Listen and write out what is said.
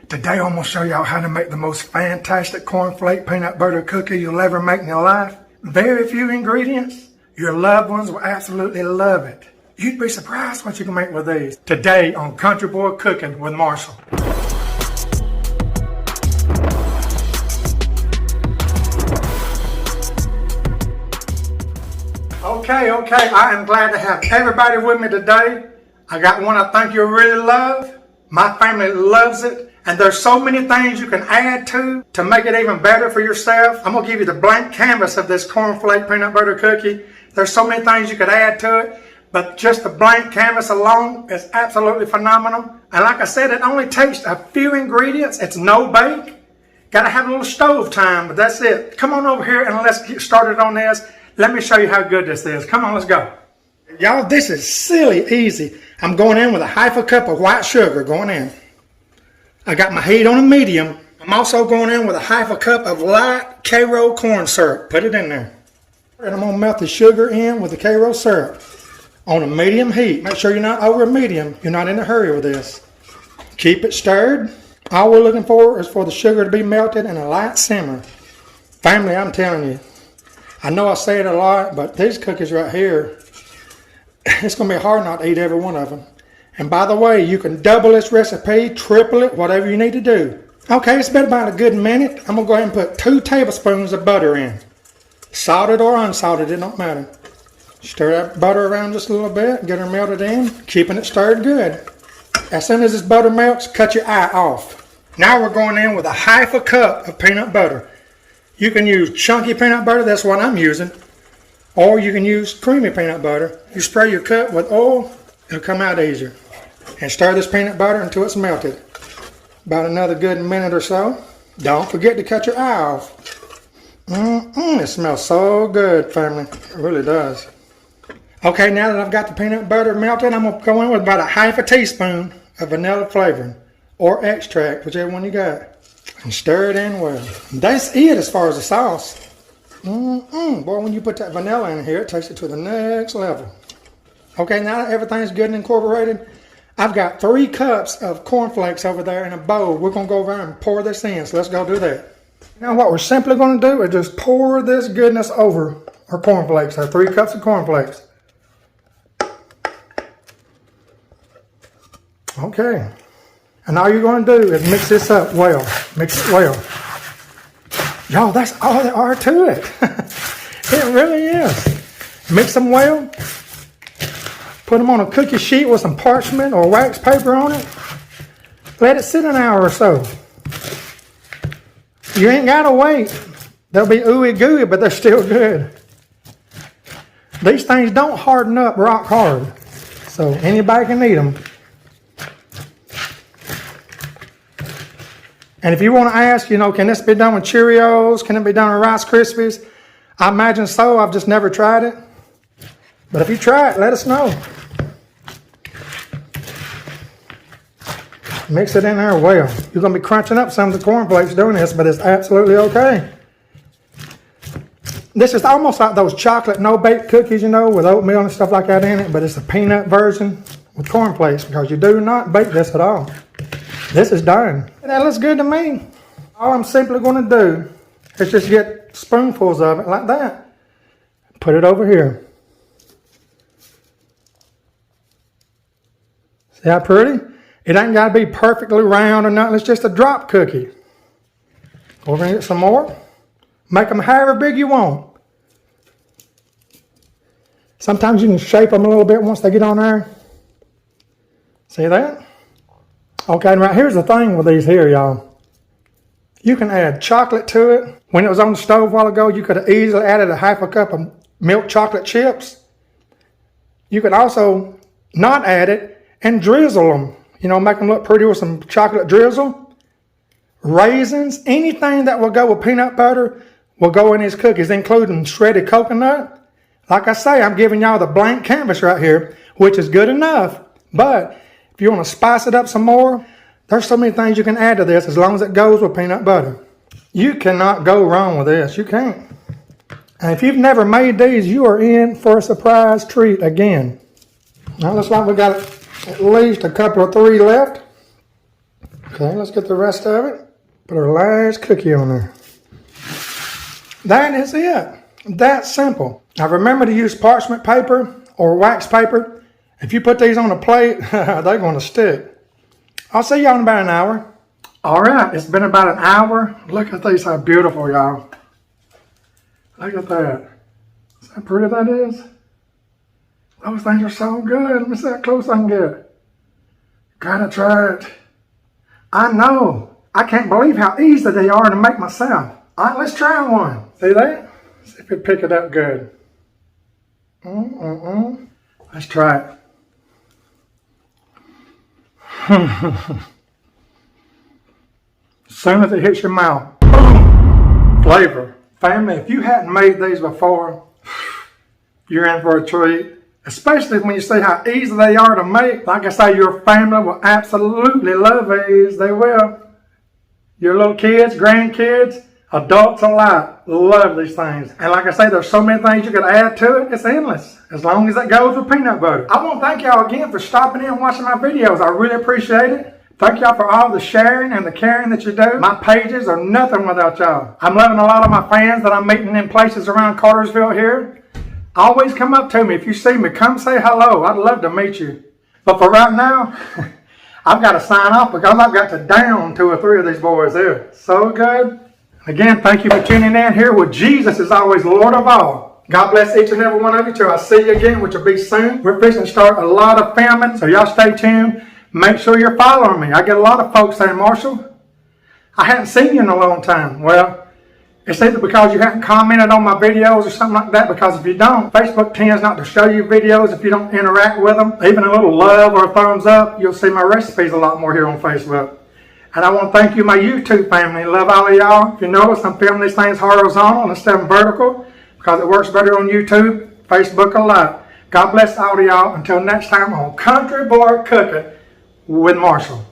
Today I'm going to show y'all how to make the most fantastic cornflake peanut butter cookie you'll ever make in your life. Very few ingredients. Your loved ones will absolutely love it. You'd be surprised what you can make with these. Today on Country Boy Cooking with Marshall. Okay, I am glad to have everybody with me today. I got one I think you'll really love. My family loves it. And there's so many things you can add to make it even better for yourself. I'm going to give you the blank canvas of this cornflake peanut butter cookie. There's so many things you could add to it. But just the blank canvas alone is absolutely phenomenal. And like I said, it only takes a few ingredients. It's no bake. Got to have a little stove time, but that's it. Come on over here and let's get started on this. Let me show you how good this is. Come on, let's go. Y'all, this is silly easy. I'm going in with a half a cup of white sugar going in. I got my heat on a medium. I'm also going in with a half a cup of light Karo corn syrup. Put it in there. And I'm going to melt the sugar in with the Karo syrup on a medium heat. Make sure you're not over medium. You're not in a hurry with this. Keep it stirred. All we're looking for is for the sugar to be melted in a light simmer. Family, I'm telling you, I know I say it a lot, but these cookies right here, it's going to be hard not to eat every one of them. And by the way, you can double this recipe, triple it, whatever you need to do. Okay, it's been about a good minute. I'm going to go ahead and put 2 tablespoons of butter in. Salted or unsalted, it don't matter. Stir that butter around just a little bit, get her melted in, keeping it stirred good. As soon as this butter melts, cut your eye off. Now we're going in with a half a cup of peanut butter. You can use chunky peanut butter, that's what I'm using. Or you can use creamy peanut butter. You spray your cup with oil, it'll come out easier. And stir this peanut butter until it's melted. About another good minute or so. Don't forget to cut your eye off. It smells so good, family. It really does. Okay, now that I've got the peanut butter melted, I'm going to go in with about a half a teaspoon of vanilla flavoring. Or extract, whichever one you got. And stir it in well. That's it as far as the sauce. Boy, when you put that vanilla in here, it takes it to the next level. Okay, now that everything's good and incorporated, I've got 3 cups of cornflakes over there in a bowl. We're going to go over and pour this in, so let's go do that. Now what we're simply going to do is just pour this goodness over our cornflakes, our 3 cups of cornflakes. Okay. And all you're going to do is mix this up well. Mix it well. Y'all, that's all there are to it. It really is. Mix them well. Put them on a cookie sheet with some parchment or wax paper on it. Let it sit an hour or so. You ain't got to wait. They'll be ooey gooey, but they're still good. These things don't harden up rock hard. So anybody can eat them. And if you want to ask, can this be done with Cheerios? Can it be done with Rice Krispies? I imagine so. I've just never tried it. But if you try it, let us know. Mix it in there well. You're going to be crunching up some of the cornflakes doing this, but it's absolutely okay. This is almost like those chocolate no-bake cookies, with oatmeal and stuff like that in it, but it's a peanut version with cornflakes because you do not bake this at all. This is done. That looks good to me. All I'm simply going to do is just get spoonfuls of it like that. Put it over here. See how pretty? It ain't got to be perfectly round or nothing. It's just a drop cookie. Go over and get some more. Make them however big you want. Sometimes you can shape them a little bit once they get on there. See that? Okay, and right here's the thing with these here, y'all. You can add chocolate to it. When it was on the stove a while ago, you could have easily added a half a cup of milk chocolate chips. You could also not add it and drizzle them. Make them look pretty with some chocolate drizzle. Raisins, anything that will go with peanut butter will go in these cookies, including shredded coconut. Like I say, I'm giving y'all the blank canvas right here, which is good enough. But if you want to spice it up some more, there's so many things you can add to this as long as it goes with peanut butter. You cannot go wrong with this. You can't. And if you've never made these, you are in for a surprise treat again. Now, looks like we got at least a couple of 3 left. Okay, let's get the rest of it. Put our last cookie on there. That is it. That's simple. Now remember to use parchment paper or wax paper. If you put these on a plate, they're going to stick. I'll see y'all in about an hour. All right, it's been about an hour. Look at these, how beautiful, y'all. Look at that. See how pretty that is? Those things are so good. Let me see how close I can get. Gotta try it. I know. I can't believe how easy they are to make myself. All right, let's try one. See that? See if we pick it up good. Let's try it. As soon as it hits your mouth, boom, flavor. Family, if you hadn't made these before, you're in for a treat. Especially when you see how easy they are to make. Like I say, your family will absolutely love these. They will. Your little kids, grandkids, adults alike love these things. And like I say, there's so many things you could add to it. It's endless. As long as it goes with peanut butter. I want to thank y'all again for stopping in and watching my videos. I really appreciate it. Thank y'all for all the sharing and the caring that you do. My pages are nothing without y'all. I'm loving a lot of my fans that I'm meeting in places around Cartersville here. Always come up to me. If you see me, come say hello. I'd love to meet you. But for right now, I've got to sign off because I've got to down 2 or 3 of these boys there. So good. Again, thank you for tuning in here with Jesus is always Lord of all. God bless each and every one of you till I see you again, which will be soon. We're fixing to start a lot of filming, so y'all stay tuned. Make sure you're following me. I get a lot of folks saying, Marshall, I hadn't seen you in a long time. Well, it's either because you haven't commented on my videos or something like that, because if you don't, Facebook tends not to show you videos if you don't interact with them. Even a little love or a thumbs up, you'll see my recipes a lot more here on Facebook. And I want to thank you, my YouTube family. Love all of y'all. If you notice, I'm filming these things horizontal instead of vertical because it works better on YouTube, Facebook a lot. God bless all of y'all. Until next time on Country Boy Cooking with Marshall.